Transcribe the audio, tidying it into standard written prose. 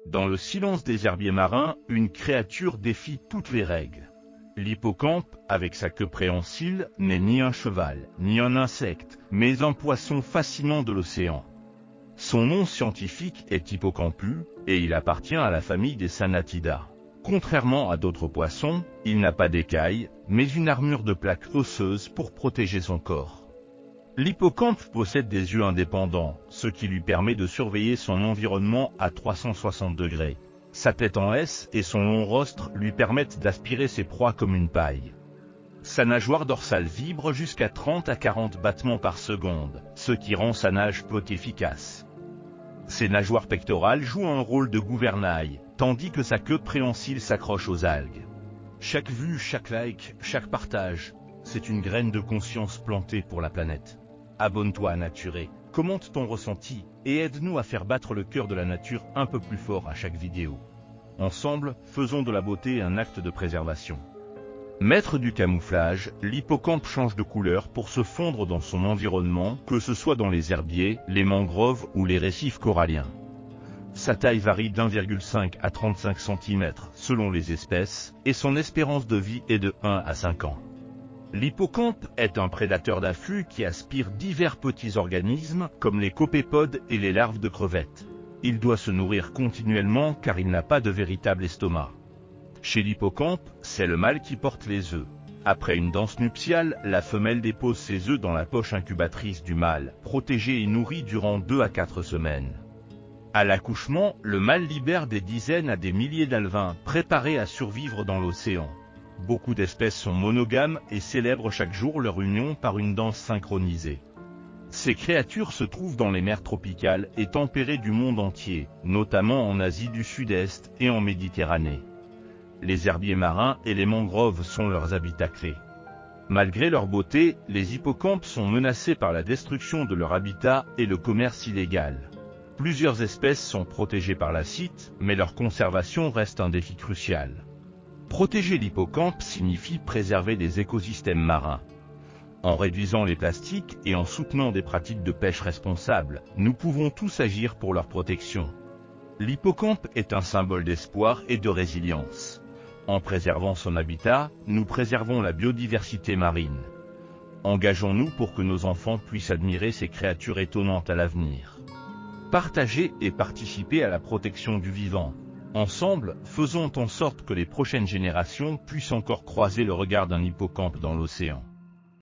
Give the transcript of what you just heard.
Dans le silence des herbiers marins, une créature défie toutes les règles. L'hippocampe, avec sa queue préhensile, n'est ni un cheval, ni un insecte, mais un poisson fascinant de l'océan. Son nom scientifique est Hippocampus, et il appartient à la famille des Sanatidae. Contrairement à d'autres poissons, il n'a pas d'écailles, mais une armure de plaques osseuses pour protéger son corps. L'hippocampe possède des yeux indépendants, ce qui lui permet de surveiller son environnement à 360 degrés. Sa tête en S et son long rostre lui permettent d'aspirer ses proies comme une paille. Sa nageoire dorsale vibre jusqu'à 30 à 40 battements par seconde, ce qui rend sa nage peu efficace. Ses nageoires pectorales jouent un rôle de gouvernail, tandis que sa queue préhensile s'accroche aux algues. Chaque vue, chaque like, chaque partage, c'est une graine de conscience plantée pour la planète. Abonne-toi à Naturé, commente ton ressenti, et aide-nous à faire battre le cœur de la nature un peu plus fort à chaque vidéo. Ensemble, faisons de la beauté un acte de préservation. Maître du camouflage, l'hippocampe change de couleur pour se fondre dans son environnement, que ce soit dans les herbiers, les mangroves ou les récifs coralliens. Sa taille varie d'1,5 à 35 cm selon les espèces, et son espérance de vie est de 1 à 5 ans. L'hippocampe est un prédateur d'afflux qui aspire divers petits organismes, comme les copépodes et les larves de crevettes. Il doit se nourrir continuellement car il n'a pas de véritable estomac. Chez l'hippocampe, c'est le mâle qui porte les œufs. Après une danse nuptiale, la femelle dépose ses œufs dans la poche incubatrice du mâle, protégée et nourrie durant 2 à 4 semaines. À l'accouchement, le mâle libère des dizaines à des milliers d'alevins, préparés à survivre dans l'océan. Beaucoup d'espèces sont monogames et célèbrent chaque jour leur union par une danse synchronisée. Ces créatures se trouvent dans les mers tropicales et tempérées du monde entier, notamment en Asie du Sud-Est et en Méditerranée. Les herbiers marins et les mangroves sont leurs habitats clés. Malgré leur beauté, les hippocampes sont menacés par la destruction de leur habitat et le commerce illégal. Plusieurs espèces sont protégées par la CITES, mais leur conservation reste un défi crucial. Protéger l'hippocampe signifie préserver les écosystèmes marins. En réduisant les plastiques et en soutenant des pratiques de pêche responsables, nous pouvons tous agir pour leur protection. L'hippocampe est un symbole d'espoir et de résilience. En préservant son habitat, nous préservons la biodiversité marine. Engageons-nous pour que nos enfants puissent admirer ces créatures étonnantes à l'avenir. Partagez et participez à la protection du vivant. Ensemble, faisons en sorte que les prochaines générations puissent encore croiser le regard d'un hippocampe dans l'océan.